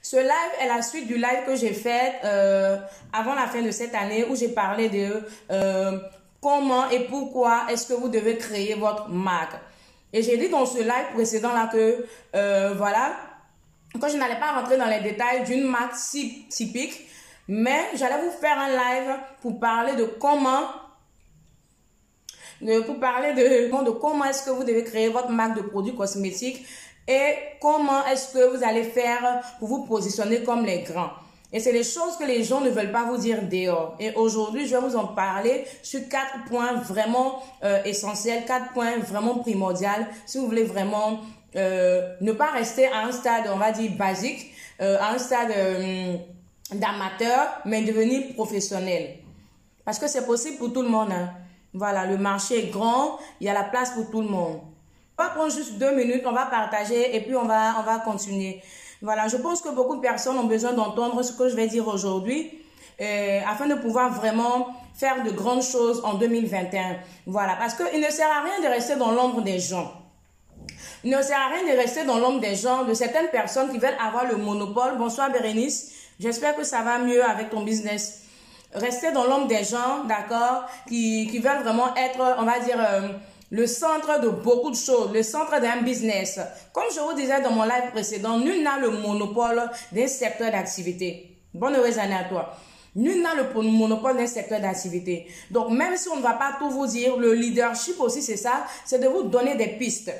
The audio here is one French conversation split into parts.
Ce live est la suite du live que j'ai fait avant la fin de cette année où j'ai parlé de comment et pourquoi est-ce que vous devez créer votre marque. Et j'ai dit dans ce live précédent là que voilà, quand je n'allais pas rentrer dans les détails d'une marque si typique, mais j'allais vous faire un live pour parler de comment comment est-ce que vous devez créer votre marque de produits cosmétiques et comment est-ce que vous allez faire pour vous positionner comme les grands. Et c'est des choses que les gens ne veulent pas vous dire dehors. Et aujourd'hui, je vais vous en parler sur 4 points vraiment essentiels, 4 points vraiment primordiaux si vous voulez vraiment ne pas rester à un stade, on va dire, basique, à un stade d'amateur, mais devenir professionnel. Parce que c'est possible pour tout le monde, hein. Voilà, le marché est grand, il y a la place pour tout le monde. On va prendre juste 2 minutes, on va partager et puis on va continuer. Voilà, je pense que beaucoup de personnes ont besoin d'entendre ce que je vais dire aujourd'hui afin de pouvoir vraiment faire de grandes choses en 2021. Voilà, parce qu'il ne sert à rien de rester dans l'ombre des gens. Il ne sert à rien de rester dans l'ombre des gens, de certaines personnes qui veulent avoir le monopole. Bonsoir Bérénice, j'espère que ça va mieux avec ton business. Rester dans l'ombre des gens, d'accord, qui veulent vraiment être, on va dire, le centre de beaucoup de choses, le centre d'un business. Comme je vous disais dans mon live précédent, nul n'a le monopole d'un secteur d'activité. Bonne heureuse année à toi. Nul n'a le monopole d'un secteur d'activité. Donc, même si on ne va pas tout vous dire, le leadership aussi, c'est ça, c'est de vous donner des pistes.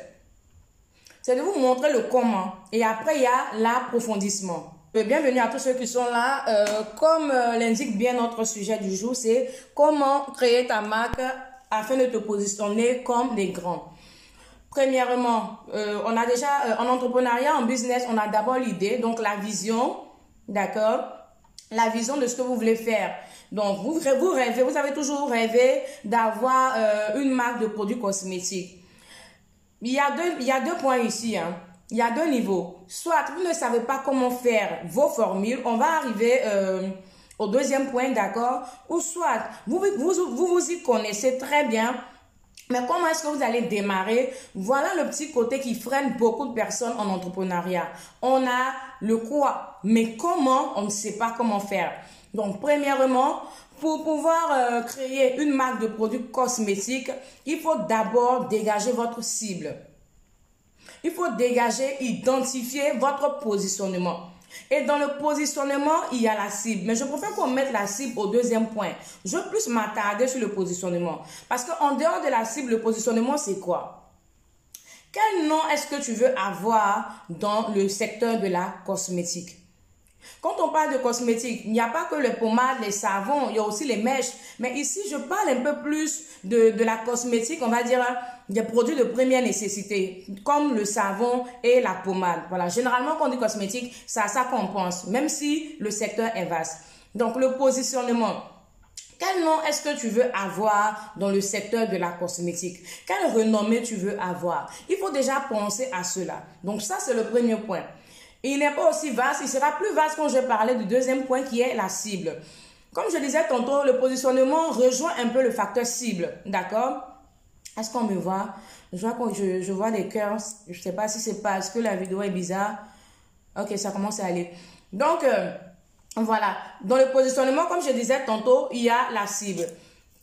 C'est de vous montrer le comment. Et après, il y a l'approfondissement. Bienvenue à tous ceux qui sont là. Comme l'indique bien notre sujet du jour, c'est comment créer ta marque afin de te positionner comme des grands. Premièrement, on a déjà en entrepreneuriat, en business, on a d'abord l'idée, donc la vision, d'accord? La vision de ce que vous voulez faire. Donc, vous rêvez, vous avez toujours rêvé d'avoir une marque de produits cosmétiques. Il y a deux points ici, hein. Il y a 2 niveaux. Soit vous ne savez pas comment faire vos formules, on va arriver au 2e point, d'accord? Ou soit vous y connaissez très bien, mais comment est-ce que vous allez démarrer? Voilà le petit côté qui freine beaucoup de personnes en entrepreneuriat. On a le quoi, mais comment, on ne sait pas comment faire. Donc, premièrement, pour pouvoir créer une marque de produits cosmétiques, il faut d'abord dégager votre cible. Il faut dégager, identifier votre positionnement. Et dans le positionnement, il y a la cible. Mais je préfère qu'on mette la cible au 2e point. Je veux plus m'attarder sur le positionnement. Parce qu'en dehors de la cible, le positionnement, c'est quoi? Quel nom est-ce que tu veux avoir dans le secteur de la cosmétique? Quand on parle de cosmétique, il n'y a pas que les pommades, les savons, il y a aussi les mèches. Mais ici, je parle un peu plus de la cosmétique, on va dire des produits de première nécessité, comme le savon et la pommade. Voilà, généralement, quand on dit cosmétique, c'est à ça qu'on pense, même si le secteur est vaste. Donc, le positionnement. Quel nom est-ce que tu veux avoir dans le secteur de la cosmétique? Quelle renommée tu veux avoir? Il faut déjà penser à cela. Donc, ça, c'est le premier point. Il n'est pas aussi vaste, il sera plus vaste quand je vais parler du 2e point qui est la cible. Comme je disais tantôt, le positionnement rejoint un peu le facteur cible, d'accord? Est-ce qu'on me voit? Je vois des cœurs, je ne sais pas si c'est parce que la vidéo est bizarre. Ok, ça commence à aller. Donc, voilà, dans le positionnement, comme je disais tantôt, il y a la cible.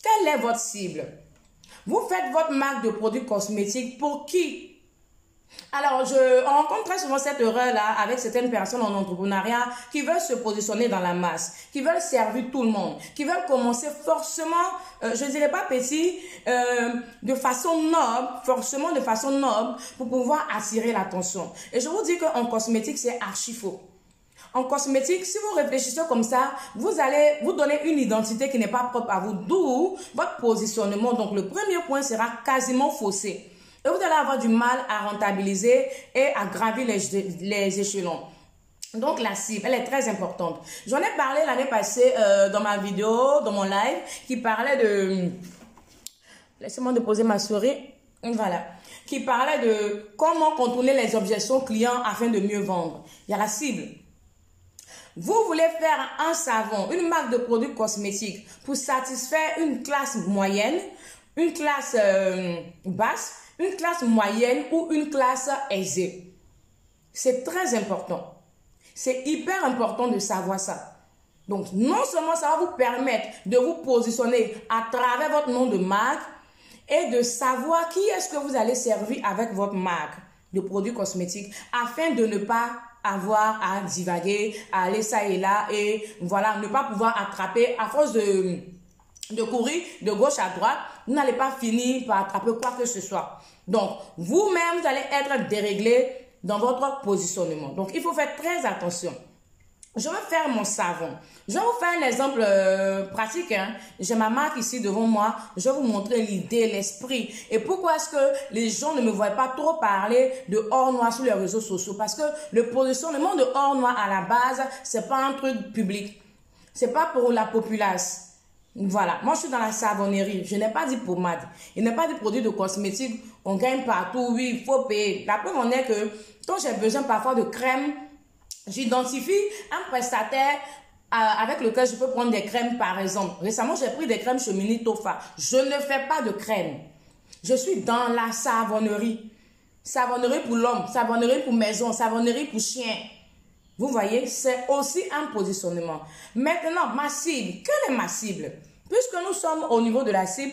Quelle est votre cible? Vous faites votre marque de produits cosmétiques pour qui? Alors, on rencontre très souvent cette erreur-là avec certaines personnes en entrepreneuriat qui veulent se positionner dans la masse, qui veulent servir tout le monde, qui veulent commencer forcément, je ne dirais pas petit, de façon noble, forcément de façon noble pour pouvoir attirer l'attention. Et je vous dis qu'en cosmétique, c'est archi faux. En cosmétique, si vous réfléchissez comme ça, vous allez vous donner une identité qui n'est pas propre à vous, d'où votre positionnement. Donc, le premier point sera quasiment faussé. Et vous allez avoir du mal à rentabiliser et à gravir les échelons. Donc, la cible, elle est très importante. J'en ai parlé l'année passée dans ma vidéo, dans mon live, qui parlait de... Laissez-moi déposer ma souris. Voilà. Qui parlait de comment contourner les objections clients afin de mieux vendre. Il y a la cible. Vous voulez faire un savon, une marque de produits cosmétiques pour satisfaire une classe moyenne, une classe basse, une classe moyenne ou une classe aisée. C'est très important. C'est hyper important de savoir ça. Donc, non seulement ça va vous permettre de vous positionner à travers votre nom de marque et de savoir qui est-ce que vous allez servir avec votre marque de produits cosmétiques afin de ne pas avoir à divaguer, à aller ça et là et voilà, ne pas pouvoir attraper à force de courir de gauche à droite, vous n'allez pas finir par attraper quoi que ce soit. Donc, vous-même, vous allez être déréglé dans votre positionnement. Donc, il faut faire très attention. Je vais faire mon savon. Je vais vous faire un exemple pratique. Hein. J'ai ma marque ici devant moi. Je vais vous montrer l'idée, l'esprit. Et pourquoi est-ce que les gens ne me voient pas trop parler de or noir sur les réseaux sociaux? Parce que le positionnement de or noir à la base, c'est pas un truc public. C'est pas pour la populace. Voilà, moi je suis dans la savonnerie, je n'ai pas dit pommade, il n'est pas dit produit de cosmétiques, on gagne partout, oui, il faut payer. La preuve en est que quand j'ai besoin parfois de crème, j'identifie un prestataire avec lequel je peux prendre des crèmes par exemple. Récemment, j'ai pris des crèmes chez Mini Tofa. Je ne fais pas de crème. Je suis dans la savonnerie. Savonnerie pour l'homme, savonnerie pour maison, savonnerie pour chien. Vous voyez, c'est aussi un positionnement. Maintenant, ma cible. Quelle est ma cible? Puisque nous sommes au niveau de la cible,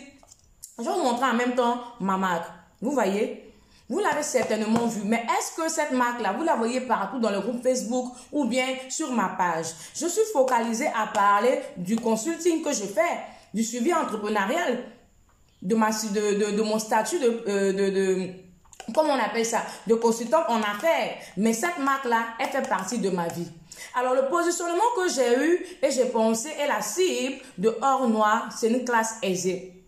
je vais vous montrer en même temps ma marque. Vous voyez? Vous l'avez certainement vu. Mais est-ce que cette marque-là, vous la voyez partout dans le groupe Facebook ou bien sur ma page? Je suis focalisée à parler du consulting que je fais, du suivi entrepreneurial, de mon statut comment on appelle ça, de consultant en affaires. Mais cette marque-là, elle fait partie de ma vie. Alors, le positionnement que j'ai eu et j'ai pensé est la cible de or noir, c'est une classe aisée.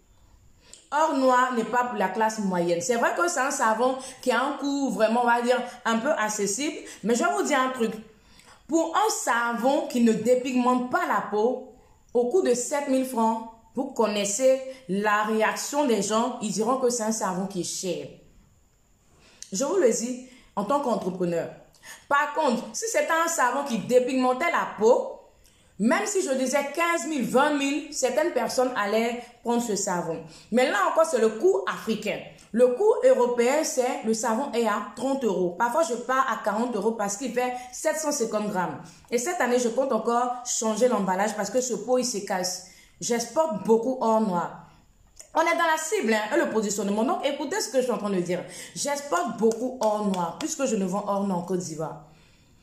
Or noir n'est pas pour la classe moyenne. C'est vrai que c'est un savon qui a un coût vraiment, on va dire, un peu accessible. Mais je vais vous dire un truc. Pour un savon qui ne dépigmente pas la peau, au coût de 7000 francs, vous connaissez la réaction des gens. Ils diront que c'est un savon qui est cher. Je vous le dis en tant qu'entrepreneur. Par contre, si c'était un savon qui dépigmentait la peau, même si je disais 15 000, 20 000, certaines personnes allaient prendre ce savon. Mais là encore, c'est le coût africain. Le coût européen, c'est le savon est à 30 €. Parfois, je pars à 40 € parce qu'il fait 750 grammes. Et cette année, je compte encore changer l'emballage parce que ce pot, il se casse. J'exporte beaucoup or noir. On est dans la cible, hein, et le positionnement. Donc, écoutez ce que je suis en train de dire. J'exporte beaucoup or noir, puisque je ne vends or noir en Côte d'Ivoire.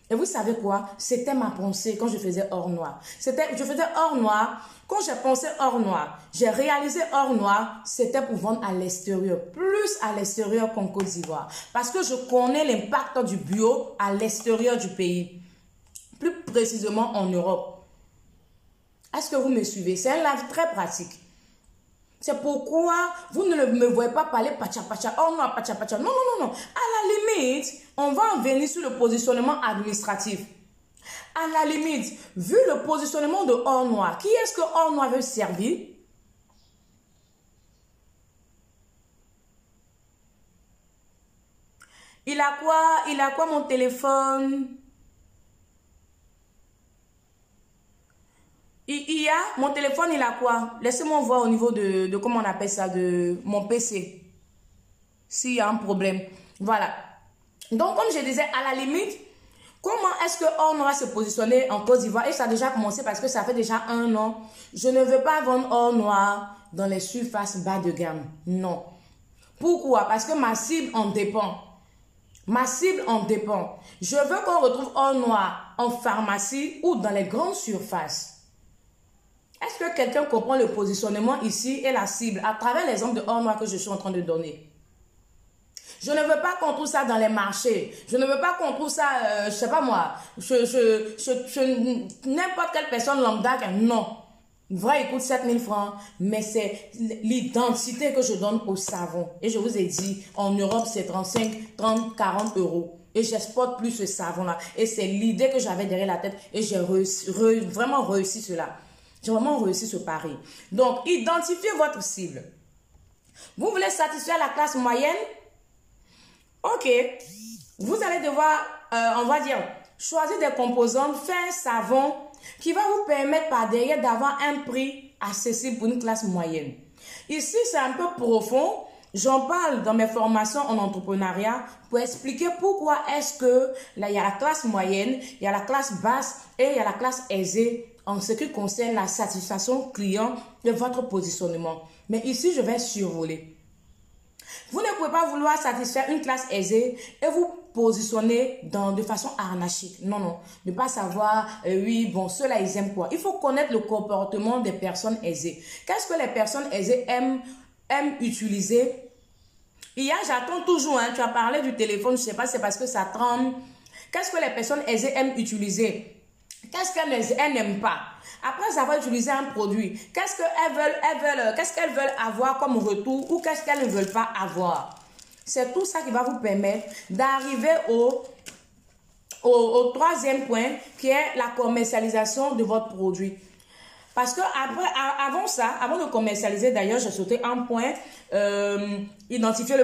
Et vous savez quoi? C'était ma pensée quand je faisais or noir. Je faisais or noir. Quand j'ai pensé or noir, j'ai réalisé or noir, c'était pour vendre à l'extérieur. Plus à l'extérieur qu'en Côte d'Ivoire. Parce que je connais l'impact du bio à l'extérieur du pays. Plus précisément en Europe. Est-ce que vous me suivez? C'est un live très pratique. C'est pourquoi vous ne me voyez pas parler pacha pacha, oh non, pacha pacha. Non, non, non, non. À la limite, on va en venir sur le positionnement administratif. À la limite, vu le positionnement de or noir, qui est-ce que or noir veut servir? Il a quoi? Il a quoi mon téléphone? Mon téléphone, il a quoi? Laissez-moi voir au niveau de comment on appelle ça, de mon PC. S'il y a un problème. Voilà. Donc, comme je disais, à la limite, comment est-ce que or noir se positionner en Côte d'Ivoire? Et ça a déjà commencé parce que ça fait déjà 1 an. Je ne veux pas vendre or noir dans les surfaces bas de gamme. Non. Pourquoi? Parce que ma cible en dépend. Ma cible en dépend. Je veux qu'on retrouve or noir en pharmacie ou dans les grandes surfaces. Est-ce que quelqu'un comprend le positionnement ici et la cible à travers l'exemple de or noir que je suis en train de donner? Je ne veux pas qu'on trouve ça dans les marchés. Je ne veux pas qu'on trouve ça, je sais pas moi, n'importe quelle personne lambda. Non. Vrai, il coûte 7000 francs, mais c'est l'identité que je donne au savon. Et je vous ai dit, en Europe, c'est 35, 30, 40 €. Et j'exporte plus ce savon-là. Et c'est l'idée que j'avais derrière la tête. Et j'ai vraiment réussi cela. J'ai vraiment réussi ce pari. Donc, identifiez votre cible. Vous voulez satisfaire la classe moyenne? Ok. Vous allez devoir, on va dire, choisir des composantes, faire un savon qui va vous permettre par derrière d'avoir un prix accessible pour une classe moyenne. Ici, c'est un peu profond. J'en parle dans mes formations en entrepreneuriat pour expliquer pourquoi est-ce que là, il y a la classe moyenne, il y a la classe basse et il y a la classe aisée en ce qui concerne la satisfaction client de votre positionnement. Mais ici, je vais survoler. Vous ne pouvez pas vouloir satisfaire une classe aisée et vous positionner de façon anarchique. Non, non. Ne pas savoir, oui, bon, ceux-là, ils aiment quoi. Il faut connaître le comportement des personnes aisées. Qu'est-ce que les personnes aisées aiment utiliser? J'attends toujours, hein, tu as parlé du téléphone, je ne sais pas, c'est parce que ça tremble. Qu'est-ce que les personnes aisées aiment utiliser? Qu'est-ce qu'elles n'aiment pas? Après avoir utilisé un produit, qu'est-ce qu'elles veulent avoir comme retour ou qu'est-ce qu'elles ne veulent pas avoir? C'est tout ça qui va vous permettre d'arriver au troisième point qui est la commercialisation de votre produit. Parce que avant de commercialiser, d'ailleurs, j'ai sauté un point, identifier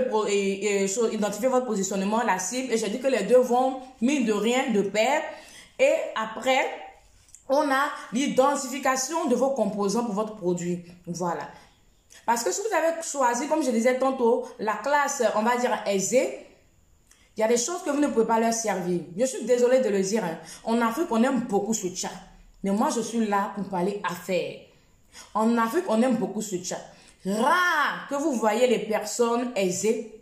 votre positionnement, la cible, et j'ai dit que les deux vont, mine de rien, de pair. Et après, on a l'identification de vos composants pour votre produit. Voilà. Parce que si vous avez choisi, comme je disais tantôt, la classe, on va dire, aisée, il y a des choses que vous ne pouvez pas leur servir. Je suis désolée de le dire. Hein. En Afrique, on aime beaucoup ce chat. Mais moi, je suis là pour parler affaires. En Afrique, on aime beaucoup ce chat. Rare que vous voyez les personnes aisées.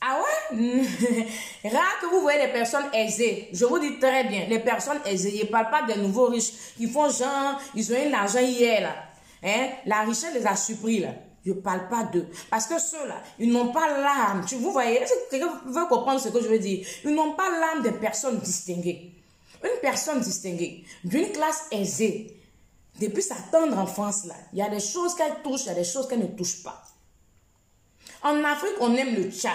Ah ouais? Rare que vous voyez les personnes aisées. Je vous dis très bien, les personnes aisées, je ne parle pas des nouveaux riches qui font genre, ils ont eu l'argent hier là. Hein? La richesse les a surpris là. Je ne parle pas d'eux. Parce que ceux-là, ils n'ont pas l'âme. Vous voyez, est-ce que quelqu'un veut comprendre ce que je veux dire? Ils n'ont pas l'âme des personnes distinguées. Une personne distinguée, d'une classe aisée, depuis sa tendre enfance là, il y a des choses qu'elle touche, il y a des choses qu'elle ne touche pas. En Afrique, on aime le tcha.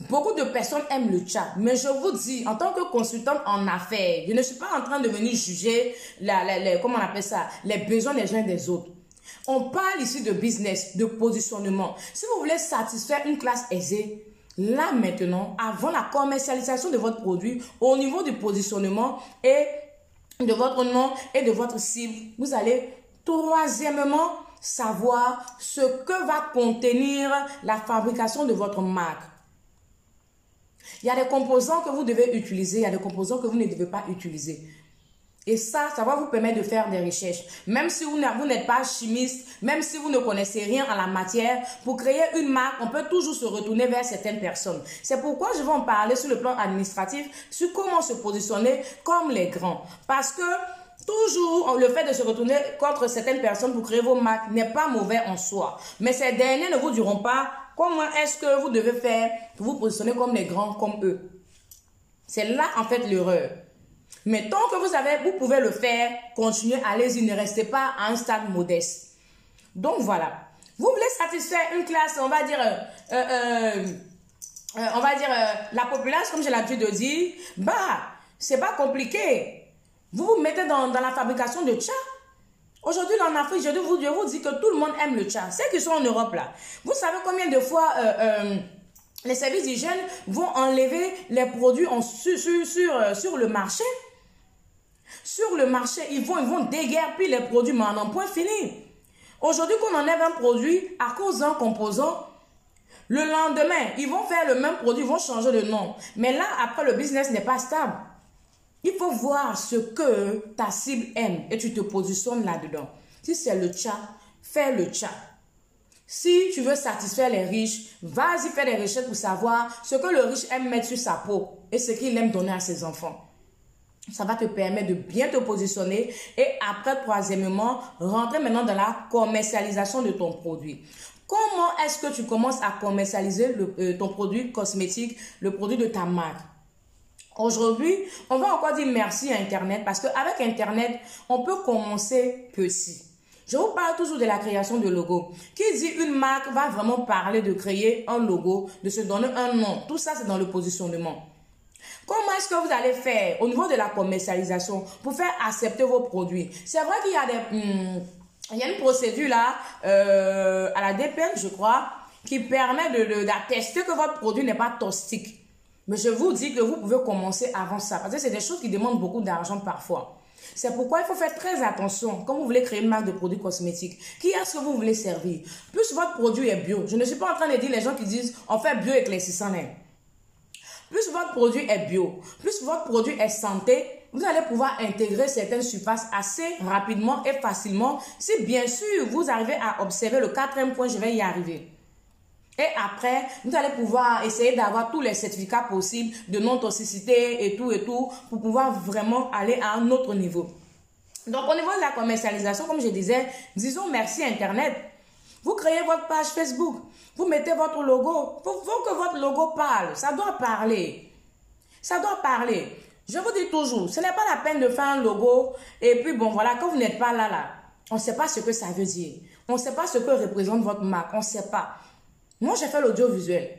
Beaucoup de personnes aiment le tcha, mais je vous dis, en tant que consultante en affaires, je ne suis pas en train de venir juger, comment on appelle ça, les besoins des uns et des autres. On parle ici de business, de positionnement. Si vous voulez satisfaire une classe aisée, là maintenant, avant la commercialisation de votre produit, au niveau du positionnement et de votre nom et de votre cible, vous allez troisièmement savoir ce que va contenir la fabrication de votre marque. Il y a des composants que vous devez utiliser, il y a des composants que vous ne devez pas utiliser. Et ça va vous permettre de faire des recherches. Même si vous n'êtes pas chimiste, même si vous ne connaissez rien en la matière, pour créer une marque, on peut toujours se retourner vers certaines personnes. C'est pourquoi je vais en parler sur le plan administratif, sur comment se positionner comme les grands. Parce que toujours, le fait de se retourner contre certaines personnes pour créer vos marques n'est pas mauvais en soi. Mais ces derniers ne vous diront pas comment est-ce que vous devez faire pour vous positionner comme les grands, comme eux. C'est là en fait l'erreur. Mais tant que vous pouvez le faire, continuez, allez-y, ne restez pas à un stade modeste. Donc voilà, vous voulez satisfaire une classe, on va dire la population, comme j'ai l'habitude de dire, c'est pas compliqué. Vous vous mettez dans la fabrication de tcha. Aujourd'hui, en Afrique, je vous dis que tout le monde aime le tcha. Ceux qui sont en Europe là, vous savez combien de fois les services d'hygiène vont enlever les produits sur le marché. Sur le marché, ils vont déguerpir les produits, mais en un point fini. Aujourd'hui, qu'on enlève un produit à cause d'un composant, le lendemain, ils vont faire le même produit, ils vont changer de nom. Mais là, après, le business n'est pas stable. Il faut voir ce que ta cible aime et tu te positionnes là-dedans. Si c'est le tcha, fais le tcha. Si tu veux satisfaire les riches, vas-y faire des recherches pour savoir ce que le riche aime mettre sur sa peau et ce qu'il aime donner à ses enfants. Ça va te permettre de bien te positionner et après, troisièmement, rentrer maintenant dans la commercialisation de ton produit. Comment est-ce que tu commences à commercialiser ton produit cosmétique, le produit de ta marque? Aujourd'hui, on va encore dire merci à Internet parce qu'avec Internet, on peut commencer petit. Je vous parle toujours de la création de logo. Qui dit une marque va vraiment parler de créer un logo, de se donner un nom. Tout ça, c'est dans le positionnement. Comment est-ce que vous allez faire au niveau de la commercialisation pour faire accepter vos produits? C'est vrai qu'il y a il y a une procédure là, à la DPN, je crois, qui permet d'attester que votre produit n'est pas toxique. Mais je vous dis que vous pouvez commencer avant ça. Parce que c'est des choses qui demandent beaucoup d'argent parfois. C'est pourquoi il faut faire très attention quand vous voulez créer une marque de produits cosmétiques. Qui est-ce que vous voulez servir? Plus votre produit est bio. Je ne suis pas en train de dire les gens qui disent on fait bio éclaircissant. Plus votre produit est bio, plus votre produit est santé, vous allez pouvoir intégrer certaines surfaces assez rapidement et facilement si bien sûr vous arrivez à observer le quatrième point, je vais y arriver. Et après, vous allez pouvoir essayer d'avoir tous les certificats possibles de non-toxicité et tout pour pouvoir vraiment aller à un autre niveau. Donc, au niveau de la commercialisation, comme je disais, disons merci Internet. Vous créez votre page Facebook, vous mettez votre logo. Il faut que votre logo parle, ça doit parler. Ça doit parler. Je vous dis toujours, ce n'est pas la peine de faire un logo et puis bon voilà, quand vous n'êtes pas là, on ne sait pas ce que ça veut dire. On ne sait pas ce que représente votre marque, on ne sait pas. Moi, j'ai fait l'audiovisuel.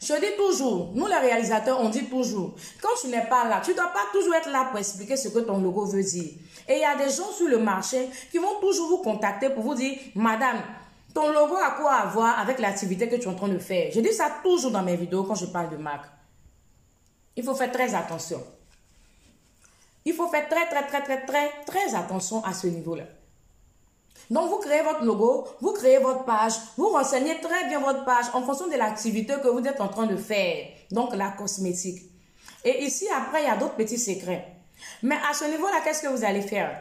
Je dis toujours, nous les réalisateurs, on dit toujours, quand tu n'es pas là, tu ne dois pas toujours être là pour expliquer ce que ton logo veut dire. Et il y a des gens sur le marché qui vont toujours vous contacter pour vous dire, madame, ton logo a quoi à voir avec l'activité que tu es en train de faire? Je dis ça toujours dans mes vidéos quand je parle de marque. Il faut faire très attention. Il faut faire très attention à ce niveau-là. Donc, vous créez votre logo, vous créez votre page, vous renseignez très bien votre page en fonction de l'activité que vous êtes en train de faire. Donc, la cosmétique. Et ici, après, il y a d'autres petits secrets. Mais à ce niveau-là, qu'est-ce que vous allez faire?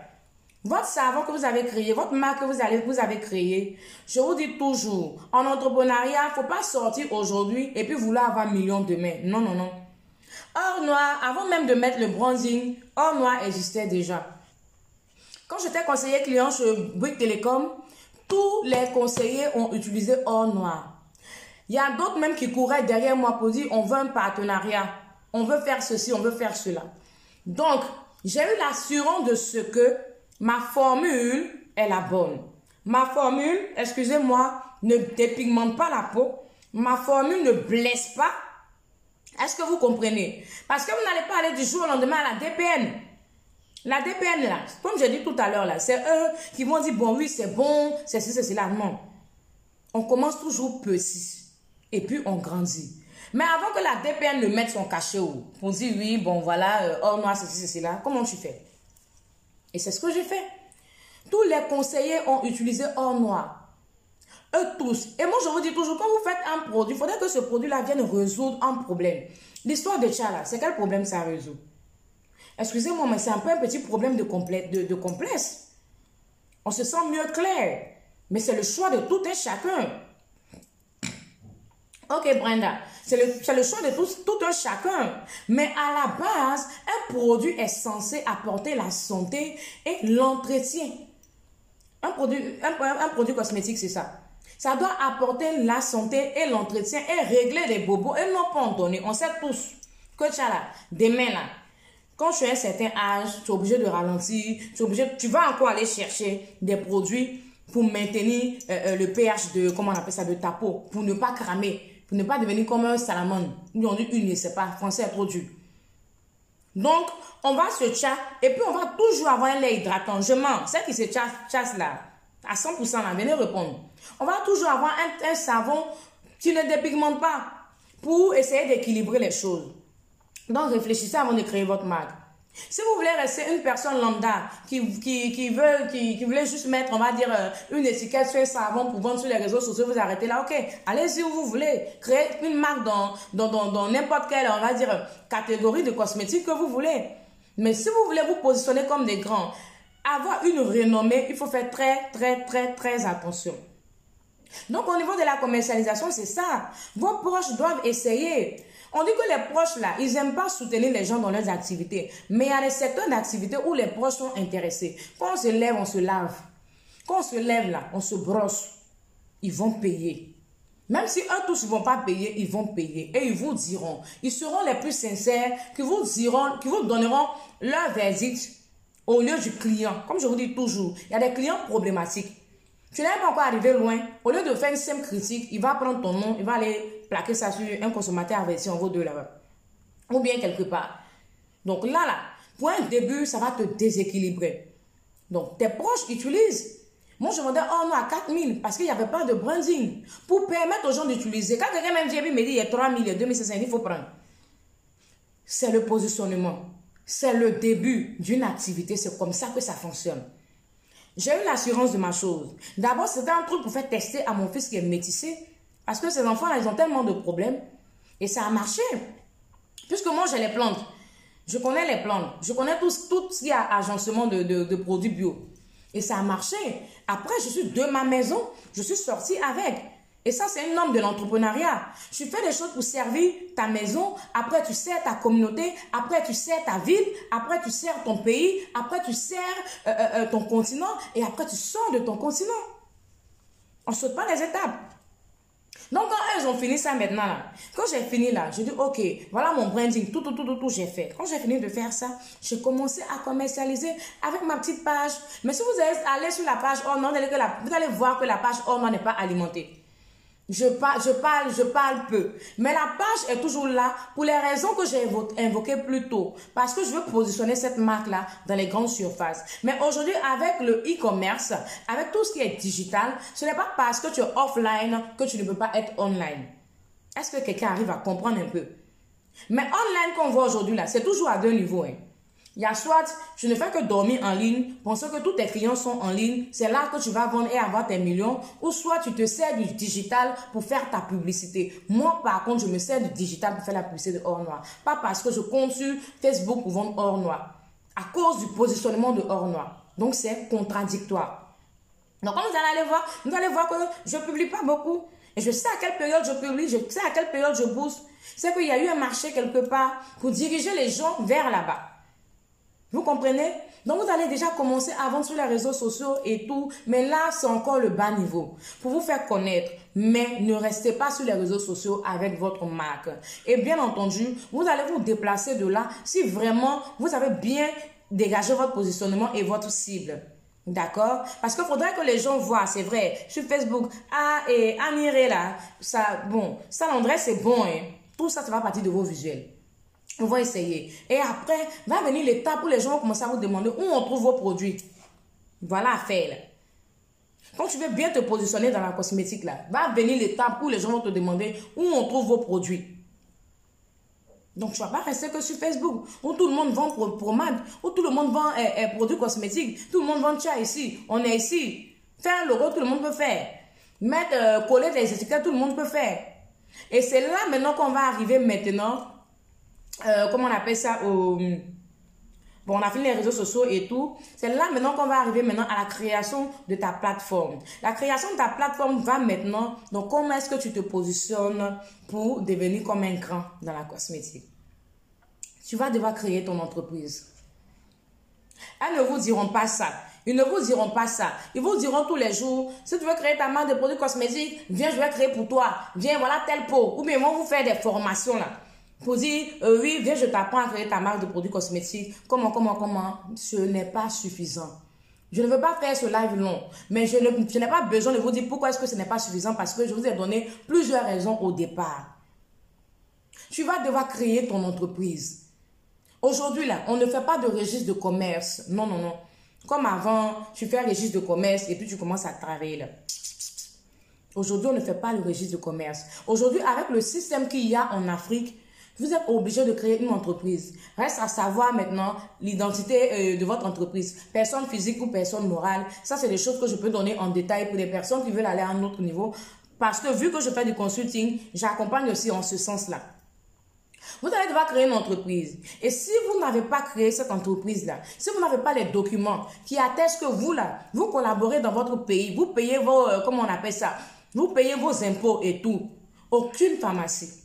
Votre savon que vous avez créé, votre marque que vous avez créée, je vous dis toujours, en entrepreneuriat, il ne faut pas sortir aujourd'hui et puis vouloir avoir millions demain. Non, non, non. Or Noir, avant même de mettre le branding, Or Noir existait déjà. Quand j'étais conseiller client chez Bouygues Télécom, tous les conseillers ont utilisé Or Noir. Il y a d'autres même qui couraient derrière moi pour dire on veut un partenariat, on veut faire ceci, on veut faire cela. Donc, j'ai eu l'assurance de ce que ma formule est la bonne. Ma formule, excusez-moi, ne dépigmente pas la peau. Ma formule ne blesse pas. Est-ce que vous comprenez? Parce que vous n'allez pas aller du jour au lendemain à la DPN. La DPN, là, comme j'ai dit tout à l'heure, là, c'est eux qui vont dire, bon, oui, c'est bon, c'est ceci, c'est cela. Non. On commence toujours petit. Et puis, on grandit. Mais avant que la DPN ne mette son cachet pour dire, oui, bon, voilà, Or Noir, ceci, c'est cela, comment tu fais? Et c'est ce que j'ai fait. Tous les conseillers ont utilisé Or Noir. Eux tous. Et moi, je vous dis toujours, quand vous faites un produit, il faudrait que ce produit-là vienne résoudre un problème. L'histoire de Tchala, c'est quel problème ça résout? Excusez-moi, mais c'est un peu un petit problème de complexe. On se sent mieux clair. Mais c'est le choix de tout et chacun. Ok, Brenda. C'est le choix de tout un chacun. Mais à la base, un produit est censé apporter la santé et l'entretien. Un produit cosmétique, c'est ça. Ça doit apporter la santé et l'entretien et régler les bobos et non pas en donner. On sait tous que tu as là, demain là, quand tu as un certain âge, tu es obligé de ralentir, tu vas encore aller chercher des produits pour maintenir le pH de, comment on appelle ça, de ta peau, pour ne pas cramer, pour ne pas devenir comme un salamandre. Ils ont dit une, c'est pas, français est trop dur. Donc, on va se chasser et puis on va toujours avoir un lait hydratant. Je mens, celle qui se chasse là, à 100% là, venez répondre. On va toujours avoir un savon qui ne dépigmente pas pour essayer d'équilibrer les choses. Donc, réfléchissez avant de créer votre marque. Si vous voulez rester une personne lambda qui voulait juste mettre, on va dire, une étiquette sur un savon pour vendre sur les réseaux sociaux, vous arrêtez là, ok, allez-y où vous voulez. Créez une marque dans n'importe quelle, on va dire, catégorie de cosmétiques que vous voulez. Mais si vous voulez vous positionner comme des grands, avoir une renommée, il faut faire très attention. Donc, au niveau de la commercialisation, c'est ça. Vos proches doivent essayer. On dit que les proches, là, ils n'aiment pas soutenir les gens dans leurs activités. Mais il y a des secteurs d'activité où les proches sont intéressés. Quand on se lève, on se lave. Quand on se lève, là, on se brosse. Ils vont payer. Même si eux tous ne vont pas payer, ils vont payer. Et ils vous diront. Ils seront les plus sincères, qui vous donneront leur verdict au lieu du client. Comme je vous dis toujours, il y a des clients problématiques. Tu n'es pas encore arrivé loin. Au lieu de faire une simple critique, il va prendre ton nom, il va aller plaquer ça sur un consommateur averti en vaut deux là-bas. Ou bien quelque part. Donc là, pour un début, ça va te déséquilibrer. Donc tes proches utilisent. Moi, je vendais Or Noir à 4 000 parce qu'il n'y avait pas de branding. Pour permettre aux gens d'utiliser. Quand quelqu'un même vient me dit il y a 3 000, il y a 2 500, il faut prendre. C'est le positionnement. c'est le début d'une activité. C'est comme ça que ça fonctionne. J'ai eu l'assurance de ma chose. D'abord, c'était un truc pour faire tester à mon fils qui est métissé. Parce que ces enfants-là, ils ont tellement de problèmes. Et ça a marché. Puisque moi, j'ai les plantes. Je connais les plantes. Je connais tout ce qui est agencement de produits bio. Et ça a marché. Après, je suis de ma maison. Je suis sortie avec. Et ça, c'est une norme de l'entrepreneuriat. Tu fais des choses pour servir ta maison. Après, tu sers ta communauté. Après, tu sers ta ville. Après, tu sers ton pays. Après, tu sers ton continent. Et après, tu sors de ton continent. On ne saute pas les étapes. Donc, quand elles ont fini ça maintenant, là, quand j'ai fini là, je dis, ok, voilà mon branding, tout, j'ai fait. Quand j'ai fini de faire ça, j'ai commencé à commercialiser avec ma petite page. Mais si vous allez sur la page Or Noir, vous allez voir que la page Or Noir n'est pas alimentée. Je parle peu. Mais la page est toujours là pour les raisons que j'ai invoquées plus tôt. Parce que je veux positionner cette marque-là dans les grandes surfaces. Mais aujourd'hui, avec le e-commerce, avec tout ce qui est digital, ce n'est pas parce que tu es offline que tu ne peux pas être online. Est-ce que quelqu'un arrive à comprendre un peu? Mais online qu'on voit aujourd'hui, là, c'est toujours à deux niveaux. Hein. Il y a soit, tu ne fais que dormir en ligne, pensant que tous tes clients sont en ligne, c'est là que tu vas vendre et avoir tes millions, ou soit tu te sers du digital pour faire ta publicité. Moi, par contre, je me sers du digital pour faire la publicité de Or Noir. Pas parce que je compte sur Facebook pour vendre Or Noir. À cause du positionnement de Or Noir. Donc, c'est contradictoire. Donc, quand vous allez voir que je ne publie pas beaucoup. Et je sais à quelle période je publie, je sais à quelle période je booste. C'est qu'il y a eu un marché quelque part pour diriger les gens vers là-bas. Vous comprenez? Donc, vous allez déjà commencer à vendre sur les réseaux sociaux et tout. Mais là, c'est encore le bas niveau. Pour vous faire connaître. Mais ne restez pas sur les réseaux sociaux avec votre marque. Et bien entendu, vous allez vous déplacer de là si vraiment vous avez bien dégagé votre positionnement et votre cible. D'accord? Parce qu'il faudrait que les gens voient, c'est vrai, sur Facebook, et Aniré là, ça, bon, ça l'endroit c'est bon, hein. Tout ça, ça va partir de vos visuels. On va essayer. Et après, va venir l'étape où les gens vont commencer à vous demander où on trouve vos produits. Voilà à faire. Là. Quand tu veux bien te positionner dans la cosmétique, là, va venir l'étape où les gens vont te demander où on trouve vos produits. Donc, tu ne vas pas rester que sur Facebook, où tout le monde vend pommade, où tout le monde vend produits cosmétiques, tout le monde vend ça ici. On est ici. Faire un logo, tout le monde peut faire. Mettre, coller des étiquettes, tout le monde peut faire. Et c'est là maintenant qu'on va arriver maintenant. Comment on appelle ça bon, on a fini les réseaux sociaux et tout. C'est là maintenant qu'on va arriver maintenant à la création de ta plateforme. La création de ta plateforme va maintenant. Donc, comment est-ce que tu te positionnes pour devenir comme un grand dans la cosmétique? Tu vas devoir créer ton entreprise. Elles ne vous diront pas ça. Ils ne vous diront pas ça. Ils vous diront tous les jours, si tu veux créer ta marque de produits cosmétiques, viens, je vais créer pour toi. Viens, voilà telle peau. Ou bien, ils vont vous faire des formations là. Pour dire, oui, viens, je t'apprends à créer ta marque de produits cosmétiques. Comment. Ce n'est pas suffisant. Je ne veux pas faire ce live long. Mais je n'ai pas besoin de vous dire pourquoi est-ce que ce n'est pas suffisant. Parce que je vous ai donné plusieurs raisons au départ. Tu vas devoir créer ton entreprise. Aujourd'hui, là, on ne fait pas de registre de commerce. Non. Comme avant, tu fais un registre de commerce et puis tu commences à travailler là. Aujourd'hui, on ne fait pas le registre de commerce. Aujourd'hui, avec le système qu'il y a en Afrique, vous êtes obligé de créer une entreprise. Reste à savoir maintenant l'identité de votre entreprise. Personne physique ou personne morale. Ça, c'est des choses que je peux donner en détail pour les personnes qui veulent aller à un autre niveau. Parce que vu que je fais du consulting, j'accompagne aussi en ce sens-là. Vous allez devoir créer une entreprise. Et si vous n'avez pas créé cette entreprise-là, si vous n'avez pas les documents qui attestent que vous, là, vous collaborez dans votre pays, vous payez vos, comment on appelle ça, vous payez vos impôts et tout, aucune pharmacie,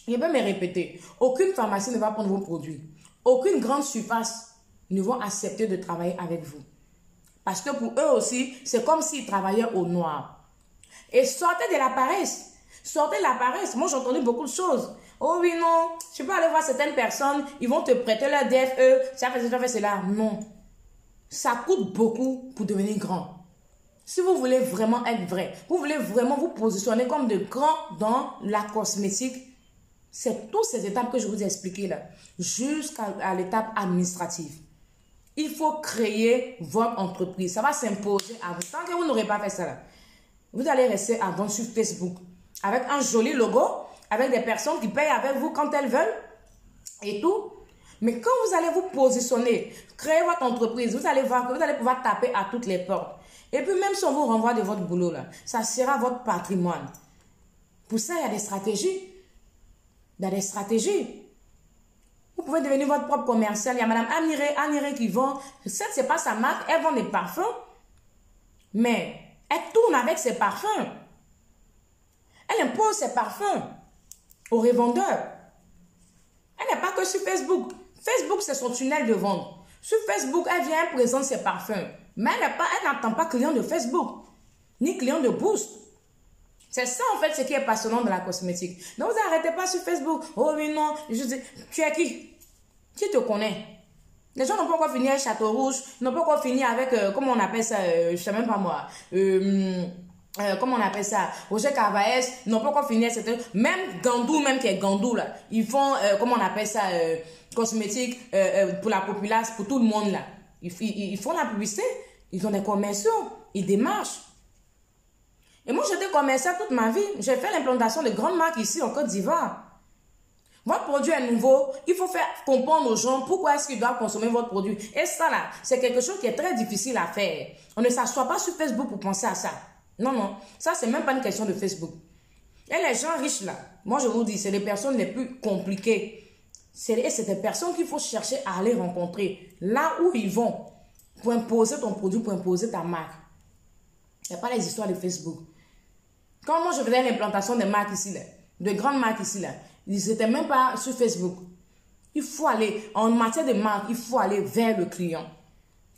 je vais me répéter, aucune pharmacie ne va prendre vos produits. Aucune grande surface ne va accepter de travailler avec vous. Parce que pour eux aussi, c'est comme s'ils travaillaient au noir. Et sortez de la paresse. Sortez de la paresse. Moi, j'ai entendu beaucoup de choses. Oh oui, non, tu peux aller voir certaines personnes, ils vont te prêter leur DFE, ça fait cela. Non. Ça coûte beaucoup pour devenir grand. Si vous voulez vraiment être vrai, vous voulez vraiment vous positionner comme de grands dans la cosmétique, c'est toutes ces étapes que je vous ai expliquées là, jusqu'à l'étape administrative. Il faut créer votre entreprise. Ça va s'imposer à vous. Tant que vous n'aurez pas fait ça là, vous allez rester à vendre sur Facebook avec un joli logo, avec des personnes qui payent avec vous quand elles veulent et tout. Mais quand vous allez vous positionner, créer votre entreprise, vous allez voir que vous allez pouvoir taper à toutes les portes. Et puis même si on vous renvoie de votre boulot, là, ça sera votre patrimoine. Pour ça, il y a des stratégies. Il y a des stratégies. Vous pouvez devenir votre propre commercial. Il y a Madame Aniré qui vend. Certes, ce n'est pas sa marque. Elle vend des parfums. Mais elle tourne avec ses parfums. Elle impose ses parfums aux revendeurs. Elle n'est pas que sur Facebook. Facebook, c'est son tunnel de vente. Sur Facebook, elle vient, elle présente ses parfums. Mais elle n'attend pas client de Facebook, ni client de Boost. C'est ça, en fait, ce qui est passionnant dans la cosmétique. Donc, vous n'arrêtez pas sur Facebook. Oh oui, non, je dis, tu es qui? Qui te connaît? Les gens n'ont pas encore fini avec Château Rouge, n'ont pas encore fini avec, comment on appelle ça, je ne sais même pas moi, comment on appelle ça, Roger Carvaès, n'ont pas encore fini, etc. Même Gandou, même qui est Gandou, là, ils font, comment on appelle ça, cosmétique pour la populace, pour tout le monde, là. Ils font la publicité, ils ont des commerciaux, ils démarchent. Et moi, j'étais commercial toute ma vie. J'ai fait l'implantation de grandes marques ici en Côte d'Ivoire. Votre produit est nouveau, il faut faire comprendre aux gens pourquoi est-ce qu'ils doivent consommer votre produit. Et ça, là, c'est quelque chose qui est très difficile à faire. On ne s'assoit pas sur Facebook pour penser à ça. Non, non, ça, c'est même pas une question de Facebook. Et les gens riches, là, moi, je vous dis, c'est les personnes les plus compliquées. C'est des personnes qu'il faut chercher à aller rencontrer. Là où ils vont, pour imposer ton produit, pour imposer ta marque. Il n'y a pas les histoires de Facebook. Quand moi je faisais l'implantation des marques ici, là, de grandes marques ici, là, ils n'étaient même pas sur Facebook. Il faut aller, en matière de marque, il faut aller vers le client.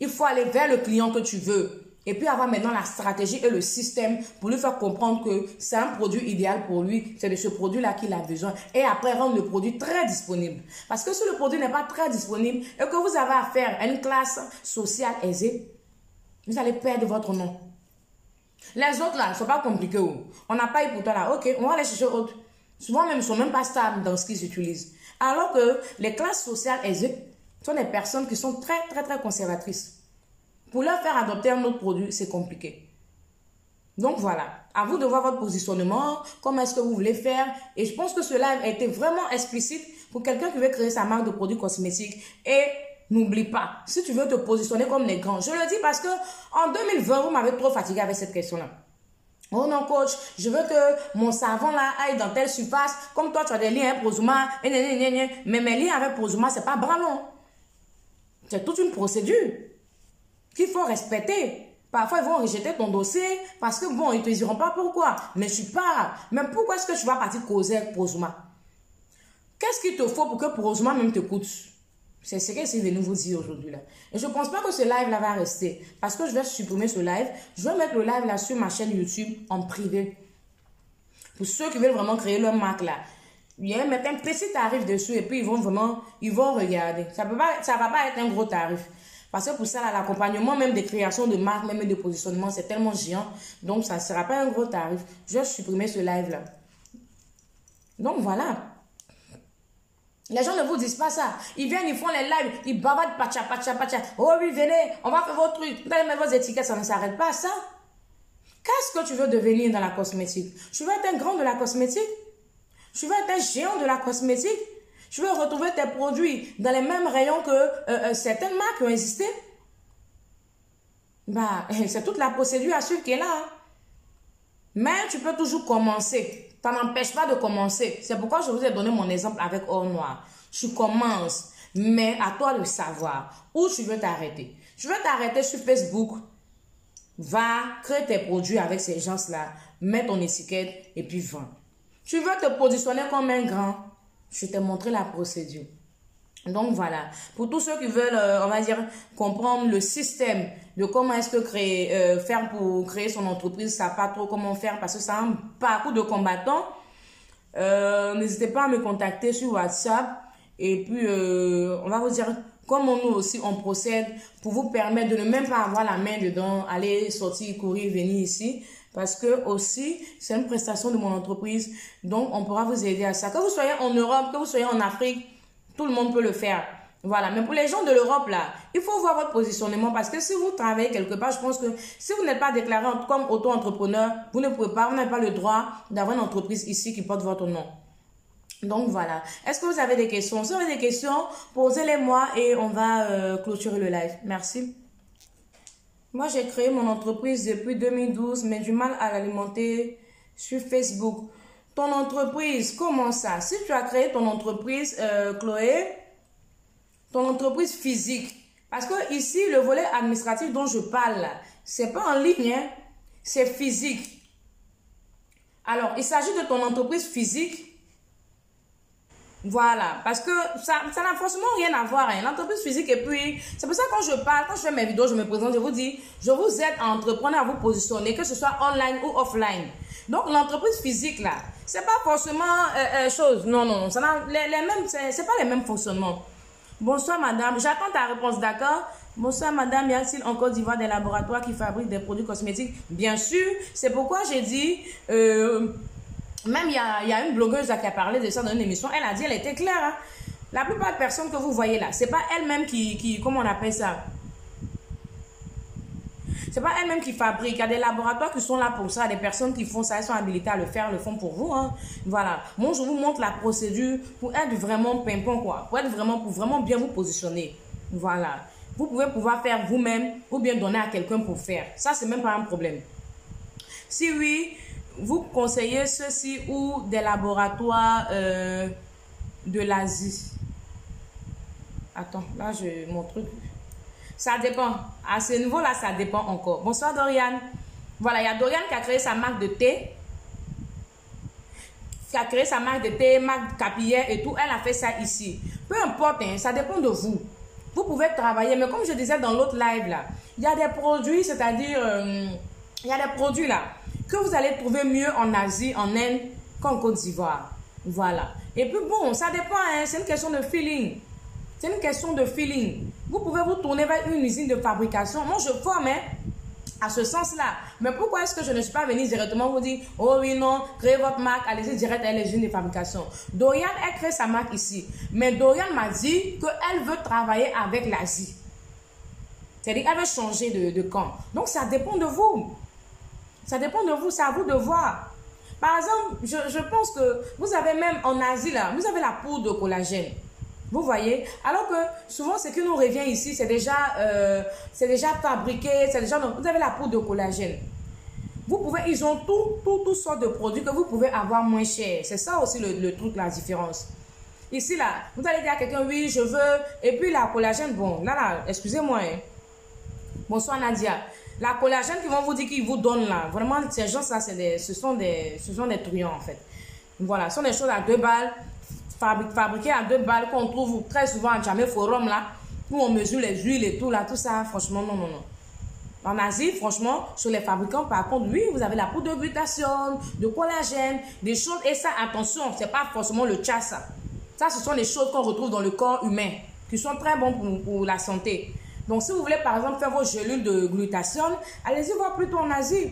Il faut aller vers le client que tu veux. Et puis avoir maintenant la stratégie et le système pour lui faire comprendre que c'est un produit idéal pour lui. C'est de ce produit-là qu'il a besoin. Et après rendre le produit très disponible. Parce que si le produit n'est pas très disponible et que vous avez affaire à une classe sociale aisée, vous allez perdre votre nom. Les autres là, ne sont pas compliqués. On n'a pas eu pour toi là. Ok, on va aller chercher autre. Souvent même, ils ne sont même pas stables dans ce qu'ils utilisent. Alors que les classes sociales aisées sont des personnes qui sont très, très, très conservatrices. Pour leur faire adopter un autre produit, c'est compliqué. Donc voilà, à vous de voir votre positionnement, comment est-ce que vous voulez faire. Et je pense que ce live a été vraiment explicite pour quelqu'un qui veut créer sa marque de produits cosmétiques. Et n'oublie pas, si tu veux te positionner comme les grands, je le dis parce que en 2020, vous m'avez trop fatigué avec cette question-là. Oh non, coach, je veux que mon savon là aille dans telle surface. Comme toi, tu as des liens avec Prosuma. Mais mes liens avec Prosuma, ce n'est pas bras long. C'est toute une procédure qu'il faut respecter. Parfois, ils vont rejeter ton dossier parce que bon, ils ne te diront pas pourquoi. Mais je suis pas. Mais pourquoi est-ce que tu vas partir causer avec Prosuma? Qu'est-ce qu'il te faut pour que Prosuma même te coûte? C'est ce que j'essaie de nous vous dire aujourd'hui là. Et je ne pense pas que ce live là va rester. Parce que je vais supprimer ce live. Je vais mettre le live là sur ma chaîne YouTube en privé. Pour ceux qui veulent vraiment créer leur marque là. Ils vont mettre un petit tarif dessus et puis ils vont regarder. Ça ne va pas être un gros tarif. Parce que pour ça, l'accompagnement même des créations de marques, même de positionnement, c'est tellement géant. Donc, ça ne sera pas un gros tarif. Je vais supprimer ce live-là. Donc, voilà. Les gens ne vous disent pas ça. Ils viennent, ils font les lives, ils bavardent, pacha. Oh oui, venez, on va faire vos trucs. Vous allez mettre vos étiquettes, ça ne s'arrête pas à ça. Qu'est-ce que tu veux devenir dans la cosmétique? Tu veux être un grand de la cosmétique? Tu veux être un géant de la cosmétique? Tu veux retrouver tes produits dans les mêmes rayons que certaines marques qui ont existé? Bah, c'est toute la procédure à suivre qui est là. Hein. Mais tu peux toujours commencer. Ça n'empêche pas de commencer. C'est pourquoi je vous ai donné mon exemple avec Or Noir. Tu commences, mais à toi de savoir où tu veux t'arrêter. Tu veux t'arrêter sur Facebook. Va, crée tes produits avec ces gens-là. Mets ton étiquette et puis vends. Tu veux te positionner comme un grand. Je t'ai montré la procédure. Donc voilà, pour tous ceux qui veulent, on va dire, comprendre le système de comment est-ce que faire pour créer son entreprise, ça pas trop comment faire parce que c'est un parcours de combattant. N'hésitez pas à me contacter sur WhatsApp et puis on va vous dire comment nous aussi on procède pour vous permettre de ne même pas avoir la main dedans, aller sortir, courir, venir ici. Parce que aussi, c'est une prestation de mon entreprise. Donc, on pourra vous aider à ça. Que vous soyez en Europe, que vous soyez en Afrique, tout le monde peut le faire. Voilà. Mais pour les gens de l'Europe, là, il faut voir votre positionnement. Parce que si vous travaillez quelque part, je pense que si vous n'êtes pas déclaré comme auto-entrepreneur, vous ne pouvez pas, vous n'avez pas le droit d'avoir une entreprise ici qui porte votre nom. Donc voilà. Est-ce que vous avez des questions? Si vous avez des questions, posez-les-moi et on va clôturer le live. Merci. Moi, j'ai créé mon entreprise depuis 2012, mais du mal à l'alimenter sur Facebook. Ton entreprise, comment ça? Si tu as créé ton entreprise, Chloé, ton entreprise physique, parce que ici, le volet administratif dont je parle, c'est pas en ligne, hein, c'est physique. Alors, il s'agit de ton entreprise physique. Voilà, parce que ça n'a forcément rien à voir, hein, l'entreprise physique. Et puis, c'est pour ça que quand je parle, quand je fais mes vidéos, je me présente, je vous dis, je vous aide à entreprendre, à vous positionner, que ce soit online ou offline. Donc, l'entreprise physique, là, c'est pas forcément chose. Non, non, ça n'a les mêmes, c'est pas les mêmes fonctionnements. Bonsoir, madame. J'attends ta réponse, d'accord? Bonsoir, madame. Y a-t-il en Côte d'Ivoire des laboratoires qui fabriquent des produits cosmétiques? Bien sûr. C'est pourquoi j'ai dit... Même il y a une blogueuse qui a parlé de ça dans une émission. Elle a dit, elle était claire. Hein? La plupart des personnes que vous voyez là, c'est pas elle-même qui, comment on appelle ça? C'est pas elle-même qui fabrique. Il y a des laboratoires qui sont là pour ça. Des personnes qui font ça, elles sont habilitées à le faire, le font pour vous. Hein? Voilà. Moi, je vous montre la procédure pour être vraiment pimpon, quoi. Pour vraiment bien vous positionner. Voilà. Vous pouvez pouvoir faire vous-même ou bien donner à quelqu'un pour faire. Ça, c'est même pas un problème. Si oui, vous conseillez ceci ou des laboratoires de l'Asie. Attends, là, mon truc. Ça dépend. À ce niveau-là, ça dépend encore. Bonsoir, Dorian. Voilà, il y a Dorian qui a créé sa marque de thé. Qui a créé sa marque de thé, marque capillaire et tout. Elle a fait ça ici. Peu importe, hein, ça dépend de vous. Vous pouvez travailler, mais comme je disais dans l'autre live, là, il y a des produits, c'est-à-dire, il y a des produits, là, que vous allez trouver mieux en Asie, en Inde, qu'en Côte d'Ivoire. Voilà. Et puis bon, ça dépend, hein, c'est une question de feeling. C'est une question de feeling. Vous pouvez vous tourner vers une usine de fabrication. Moi, je forme, hein, à ce sens-là. Mais pourquoi est-ce que je ne suis pas venue directement vous dire, oh oui, non, créez votre marque, allez-y direct à l'usine de fabrication. Dorian, elle crée sa marque ici. Mais Dorian m'a dit qu'elle veut travailler avec l'Asie. C'est-à-dire qu'elle veut changer de camp. Donc, ça dépend de vous. Ça dépend de vous, c'est à vous de voir. Par exemple, je pense que vous avez même en Asie, là, vous avez la poudre de collagène. Vous voyez? Alors que souvent, ce qui nous revient ici, c'est déjà fabriqué, vous avez la poudre de collagène. Vous pouvez, ils ont toutes sortes de produits que vous pouvez avoir moins cher. C'est ça aussi le truc, la différence. Ici, là, vous allez dire à quelqu'un, oui, je veux, et puis la collagène, bon, là, excusez-moi, hein. Bonsoir, Nadia. La collagène qu'ils vont vous dire qu'ils vous donnent là, vraiment, ces gens, ça, ce sont des truands en fait. Voilà, ce sont des choses à 2 balles, fabriquées à 2 balles, qu'on trouve très souvent à Jamé Forum là, où on mesure les huiles et tout là, tout ça, franchement, non, non, non. En Asie, franchement, sur les fabricants, par contre, oui, vous avez la poudre de glutathione, de collagène, des choses, et ça, attention, c'est pas forcément le tcha, ça. Ça, ce sont des choses qu'on retrouve dans le corps humain, qui sont très bons pour la santé. Donc, si vous voulez, par exemple, faire vos gélules de glutathione, allez-y voir plutôt en Asie.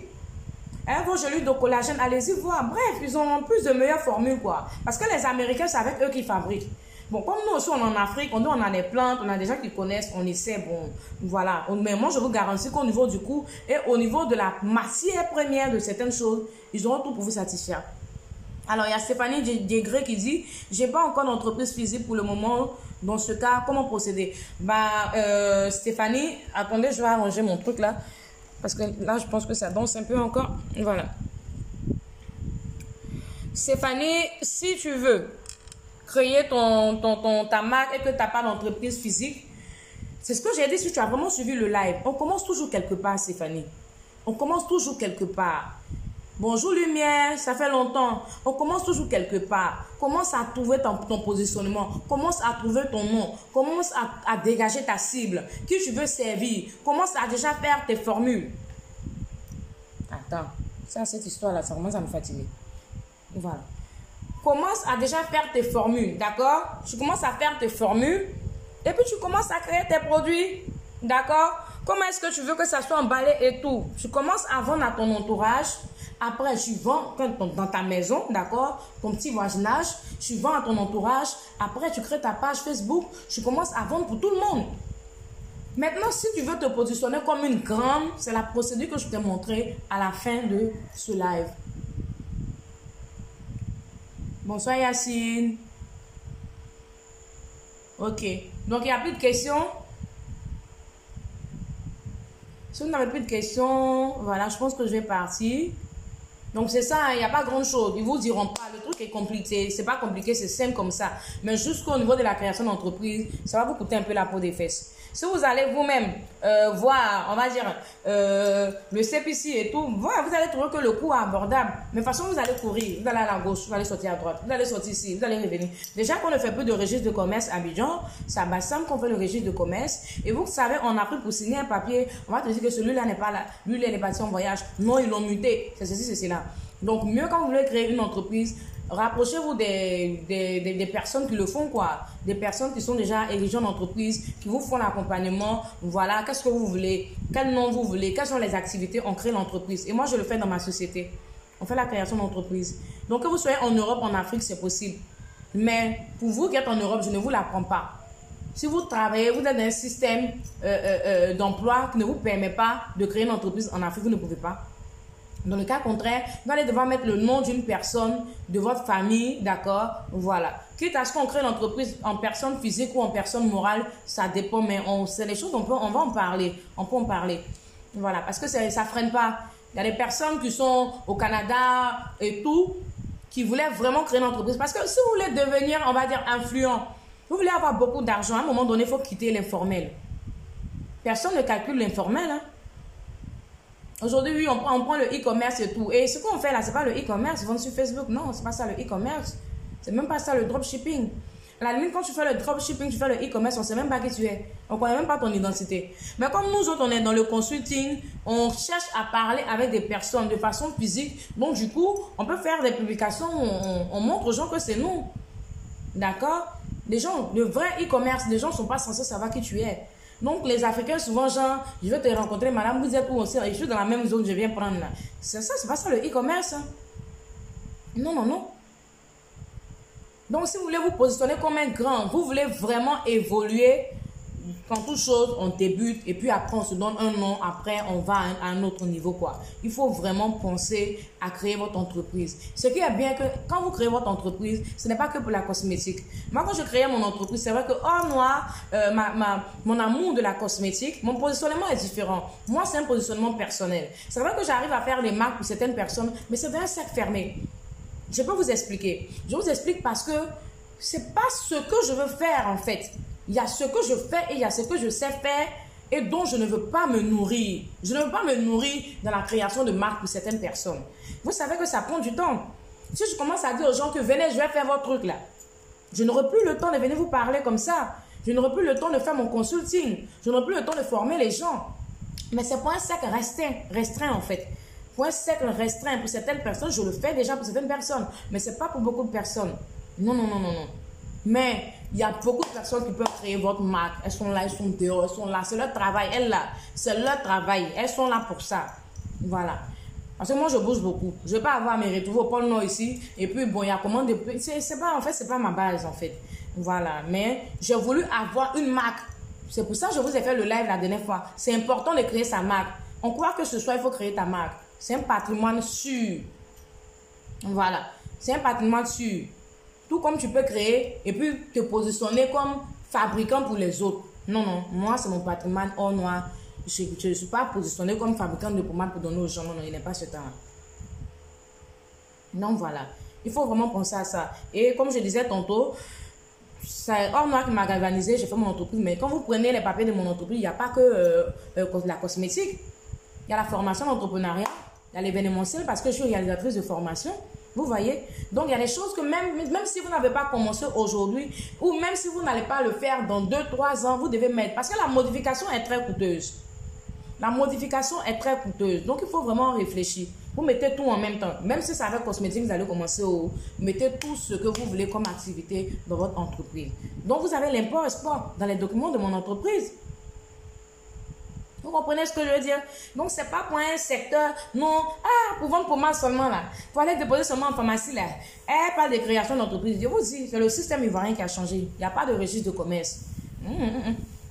Hein, vos gélules de collagène, allez-y voir. Bref, ils ont plus de meilleures formules, quoi. Parce que les Américains, c'est avec eux qui fabriquent. Bon, comme nous aussi, on est en Afrique, on a des plantes, on a des gens qui connaissent, on essaie, bon, voilà. Mais moi, je vous garantis qu'au niveau du coût et au niveau de la matière première de certaines choses, ils auront tout pour vous satisfaire. Alors, il y a Stéphanie Degré qui dit, j'ai pas encore d'entreprise physique pour le moment. Dans ce cas, comment procéder? Stéphanie, attendez, je vais arranger mon truc là. Parce que là, je pense que ça danse un peu encore. Voilà. Stéphanie, si tu veux créer ta marque et que tu n'as pas d'entreprise physique, c'est ce que j'ai dit si tu as vraiment suivi le live. On commence toujours quelque part, Stéphanie. On commence toujours quelque part. Bonjour Lumière, ça fait longtemps. On commence toujours quelque part. Commence à trouver ton positionnement. Commence à trouver ton nom. Commence à dégager ta cible. Qui tu veux servir. Commence à déjà faire tes formules. Attends, cette histoire-là, ça commence à me fatiguer. Voilà. Commence à déjà faire tes formules, d'accord? Tu commences à faire tes formules et puis tu commences à créer tes produits, d'accord? Comment est-ce que tu veux que ça soit emballé et tout? Tu commences à vendre à ton entourage. Après, tu vends dans ta maison, d'accord, ton petit voisinage, tu vends à ton entourage. Après, tu crées ta page Facebook, tu commences à vendre pour tout le monde. Maintenant, si tu veux te positionner comme une grande, c'est la procédure que je t'ai montrée à la fin de ce live. Bonsoir Yacine. Ok. Donc, il n'y a plus de questions. Si vous n'avez plus de questions, voilà, je pense que je vais partir. Donc, c'est ça, il n'y a pas grand-chose. Ils vous diront pas, le truc est compliqué. C'est pas compliqué, c'est simple comme ça. Mais jusqu'au niveau de la création d'entreprise, ça va vous coûter un peu la peau des fesses. Si vous allez vous-même voir, on va dire, le CPC et tout, voilà, vous allez trouver que le coût est abordable. Mais de toute façon, vous allez courir, vous allez à la gauche, vous allez sortir à droite, vous allez sortir ici, vous allez revenir. Déjà qu'on ne fait plus de registre de commerce à Abidjan, c'est à Bassam qu'on fait le registre de commerce. Et vous savez, on a pris pour signer un papier, on va te dire que celui-là n'est pas là, lui, il est parti en voyage. Non, ils l'ont muté. C'est ceci, c'est cela. Donc, mieux quand vous voulez créer une entreprise, rapprochez-vous des personnes qui le font, quoi. Des personnes qui sont déjà érigées en entreprise, qui vous font l'accompagnement. Voilà, qu'est-ce que vous voulez, quel nom vous voulez, quelles sont les activités, on crée l'entreprise. Et moi, je le fais dans ma société. On fait la création d'entreprise. Donc, que vous soyez en Europe, en Afrique, c'est possible. Mais pour vous qui êtes en Europe, je ne vous l'apprends pas. Si vous travaillez, vous êtes dans un système d'emploi qui ne vous permet pas de créer une entreprise en Afrique, vous ne pouvez pas. Dans le cas contraire, vous allez devoir mettre le nom d'une personne, de votre famille, d'accord? Voilà. Quitte à ce qu'on crée l'entreprise en personne physique ou en personne morale, ça dépend, mais c'est les choses, on va en parler. On peut en parler. Voilà, parce que ça freine pas. Il y a des personnes qui sont au Canada et tout, qui voulaient vraiment créer une entreprise. Parce que si vous voulez devenir, on va dire, influent, vous voulez avoir beaucoup d'argent, à un moment donné, il faut quitter l'informel. Personne ne calcule l'informel, hein. Aujourd'hui, oui, on prend le e-commerce et tout. Et ce qu'on fait là, c'est pas le e-commerce, vendre sur Facebook. Non, c'est pas ça le e-commerce. C'est même pas ça le dropshipping. À la limite, quand tu fais le dropshipping, tu fais le e-commerce, on sait même pas qui tu es. On connaît même pas ton identité. Mais comme nous autres, on est dans le consulting, on cherche à parler avec des personnes de façon physique. Donc, du coup, on peut faire des publications où on montre aux gens que c'est nous. D'accord? Les gens, le vrai e-commerce, les gens sont pas censés savoir qui tu es. Donc, les Africains, souvent, genre, je vais te rencontrer, madame, vous êtes où aussi? Je suis dans la même zone, je viens prendre là. C'est ça, c'est pas ça le e-commerce. Hein. Non, non, non. Donc, si vous voulez vous positionner comme un grand, vous voulez vraiment évoluer, quand toute chose, on débute et puis après, on se donne un nom, après, on va à un autre niveau, quoi. Il faut vraiment penser à créer votre entreprise. Ce qui est bien que quand vous créez votre entreprise, ce n'est pas que pour la cosmétique. Moi, quand je créais mon entreprise, c'est vrai que, oh, moi, mon amour de la cosmétique, mon positionnement est différent. Moi, c'est un positionnement personnel. C'est vrai que j'arrive à faire des marques pour certaines personnes, mais c'est dans un cercle fermé. Je peux vous expliquer. Je vous explique parce que c'est pas ce que je veux faire, en fait. Il y a ce que je fais et il y a ce que je sais faire et dont je ne veux pas me nourrir. Je ne veux pas me nourrir dans la création de marques pour certaines personnes. Vous savez que ça prend du temps. Si je commence à dire aux gens que venez, je vais faire votre truc là. Je n'aurai plus le temps de venir vous parler comme ça. Je n'aurai plus le temps de faire mon consulting. Je n'aurai plus le temps de former les gens. Mais c'est pour un cercle restreint en fait. Pour un cercle restreint, pour certaines personnes, je le fais déjà pour certaines personnes. Mais ce n'est pas pour beaucoup de personnes. Non, non, non, non, non. Mais il y a beaucoup de personnes qui peuvent créer votre marque. Elles sont là, elles sont dehors, elles sont là. C'est leur travail, elles là. C'est leur travail. Elles sont là pour ça. Voilà. Parce que moi, je bouge beaucoup. Je ne vais pas avoir mes retrouver au pôle Nord ici. Et puis, bon, il y a comment de... En fait, c'est pas ma base, en fait. Voilà. Mais j'ai voulu avoir une marque. C'est pour ça que je vous ai fait le live la dernière fois. C'est important de créer sa marque. On croit que ce soir, il faut créer ta marque. C'est un patrimoine sûr. Voilà. C'est un patrimoine sûr. Tout comme tu peux créer et puis te positionner comme fabricant pour les autres. Non, non. Moi, c'est mon patrimoine hors noir. Je ne suis pas positionné comme fabricant de pommade pour donner aux gens. Non, non, il n'est pas ce temps. Donc, voilà. Il faut vraiment penser à ça. Et comme je disais tantôt, c'est hors noir qui m'a galvanisé. J'ai fait mon entreprise. Mais quand vous prenez les papiers de mon entreprise, il n'y a pas que la cosmétique. Il y a la formation d'entrepreneuriat. Il y a l'événementiel parce que je suis réalisatrice de formation. Vous voyez? Donc, il y a des choses que même si vous n'avez pas commencé aujourd'hui, ou même si vous n'allez pas le faire dans 2-3 ans, vous devez mettre. Parce que la modification est très coûteuse. La modification est très coûteuse. Donc, il faut vraiment réfléchir. Vous mettez tout en même temps. Même si c'est avec cosmétique, vous allez commencer au... Mettez tout ce que vous voulez comme activité dans votre entreprise. Donc, vous avez l'import-export dans les documents de mon entreprise. Vous comprenez ce que je veux dire? Donc, ce n'est pas pour un secteur, non, pour vendre pommade seulement là. Pour aller déposer seulement en pharmacie là. Pas de création d'entreprise. Je vous dis, c'est le système ivoirien qui a changé. Il n'y a pas de registre de commerce.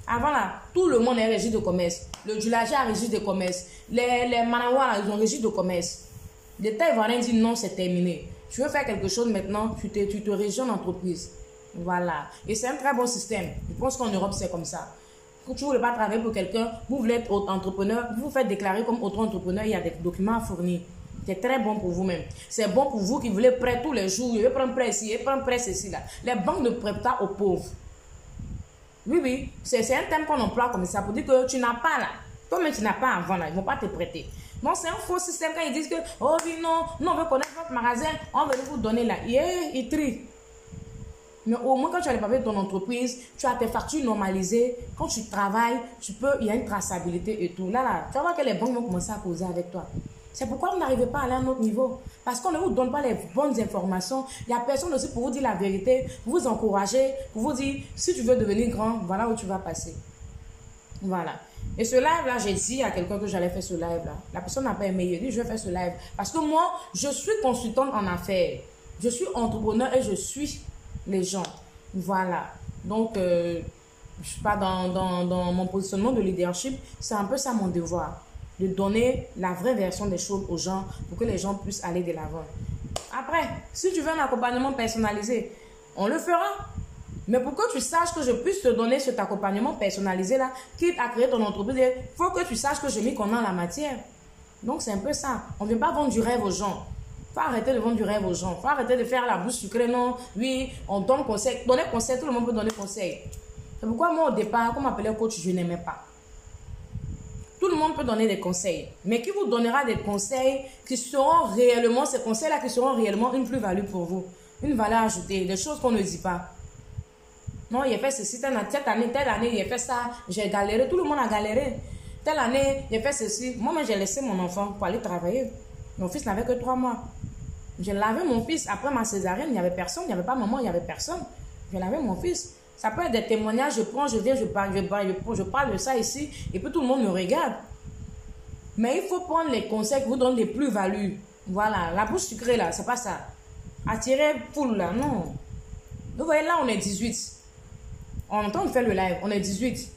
Avant là, tout le monde est registre de commerce. Le Djulaja a registre de commerce. Les Manawa là, ils ont registre de commerce. L'État ivoirien dit non, c'est terminé. Tu veux faire quelque chose maintenant, tu te régies en entreprise. Voilà. Et c'est un très bon système. Je pense qu'en Europe, c'est comme ça. Quand tu ne voulez pas travailler pour quelqu'un, vous voulez être entrepreneur, vous vous faites déclarer comme auto-entrepreneur, il y a des documents à fournir. C'est très bon pour vous-même. C'est bon pour vous qui voulez prêt tous les jours. Je vais prendre prêt ici, je vais prendre prêt ceci là. Les banques ne prêtent pas aux pauvres. Oui, oui. C'est un thème qu'on emploie comme ça pour dire que tu n'as pas là. Toi-même, tu n'as pas avant là. Ils ne vont pas te prêter. Donc, c'est un faux système quand ils disent que, oh oui, non, on veut connaître votre magasin, on veut vous donner là. Ils trient. Mais au moins, quand tu as les papiers de ton entreprise, tu as tes factures normalisées. Quand tu travailles, il y a une traçabilité et tout. Là, tu vas voir que les banques vont commencer à causer avec toi. C'est pourquoi vous n'arrivez pas à aller à un autre niveau. Parce qu'on ne vous donne pas les bonnes informations. Il n'y a personne aussi pour vous dire la vérité, pour vous encourager, pour vous dire, si tu veux devenir grand, voilà où tu vas passer. Voilà. Et ce live-là, j'ai dit à quelqu'un que j'allais faire ce live-là. La personne n'a pas aimé. Il a dit, je vais faire ce live. Parce que moi, je suis consultante en affaires. Je suis entrepreneur et je suis les gens. Voilà. Donc, je ne suis pas dans mon positionnement de leadership. C'est un peu ça mon devoir. De donner la vraie version des choses aux gens pour que les gens puissent aller de l'avant. Après, si tu veux un accompagnement personnalisé, on le fera. Mais pour que tu saches que je puisse te donner cet accompagnement personnalisé-là, quitte à créer ton entreprise, il faut que tu saches que je m'y connais en la matière. Donc, c'est un peu ça. On ne vient pas vendre du rêve aux gens. Il faut arrêter de vendre du rêve aux gens. Il faut arrêter de faire la bouche sucrée. Non, oui, on donne conseil. Donner conseil, tout le monde peut donner conseil. C'est pourquoi moi, au départ, comme m'appelait coach, je n'aimais pas. Tout le monde peut donner des conseils. Mais qui vous donnera des conseils qui seront réellement, ces conseils-là qui seront réellement une plus-value pour vous. Une valeur ajoutée, des choses qu'on ne dit pas. Non, il a fait ceci, telle année, il a fait ça, j'ai galéré, tout le monde a galéré. Telle année, il a fait ceci. Moi, j'ai laissé mon enfant pour aller travailler. Mon fils n'avait que 3 mois. J'ai lavé mon fils. Après ma césarienne, il n'y avait personne, il n'y avait pas maman, il n'y avait personne. J'ai lavé mon fils. Ça peut être des témoignages, je prends, je viens, je parle de ça ici, et puis tout le monde me regarde. Mais il faut prendre les conseils qui vous donnent des plus-values. Voilà, la bouche sucrée là, c'est pas ça. Attirer foule là, non. Vous voyez là, on est 18. On entend faire le live, on est 18.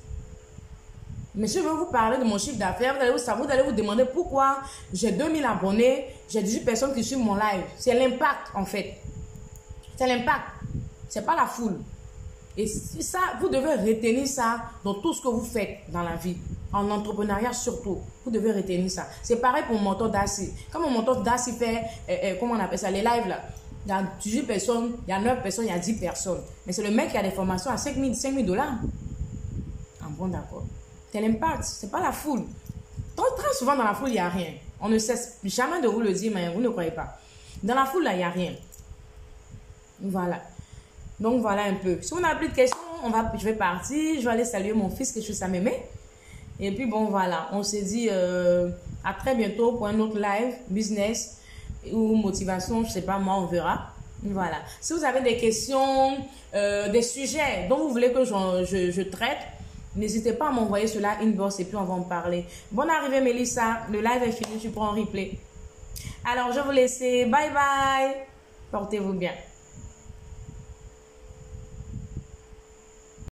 Mais si je veux vous parler de mon chiffre d'affaires, vous allez vous demander pourquoi j'ai 2000 abonnés, j'ai 18 personnes qui suivent mon live. C'est l'impact en fait. C'est l'impact. C'est pas la foule. Et ça, vous devez retenir ça dans tout ce que vous faites dans la vie. En entrepreneuriat surtout. Vous devez retenir ça. C'est pareil pour mon mentor Darcy. Quand mon mentor Darcy fait, comment on appelle ça, les lives là. Il y a 18 personnes, il y a 9 personnes, il y a 10 personnes. Mais c'est le mec qui a des formations à 5 000 $. Ah bon, d'accord. C'est l'impact, c'est pas la foule. Très souvent dans la foule, il n'y a rien. On ne cesse jamais de vous le dire, mais vous ne croyez pas. Dans la foule, là, il n'y a rien. Voilà. Donc, voilà un peu. Si on n'a plus de questions, je vais partir. Je vais aller saluer mon fils que je suis sa mémé. Et puis, bon, voilà. On se dit à très bientôt pour un autre live, business ou motivation. Je ne sais pas, moi, on verra. Voilà. Si vous avez des questions, des sujets dont vous voulez que je traite, n'hésitez pas à m'envoyer cela inbox et puis on va en parler. Bonne arrivée, Mélissa. Le live est fini. Tu prends un replay. Alors, je vous laisse. Bye bye. Portez-vous bien.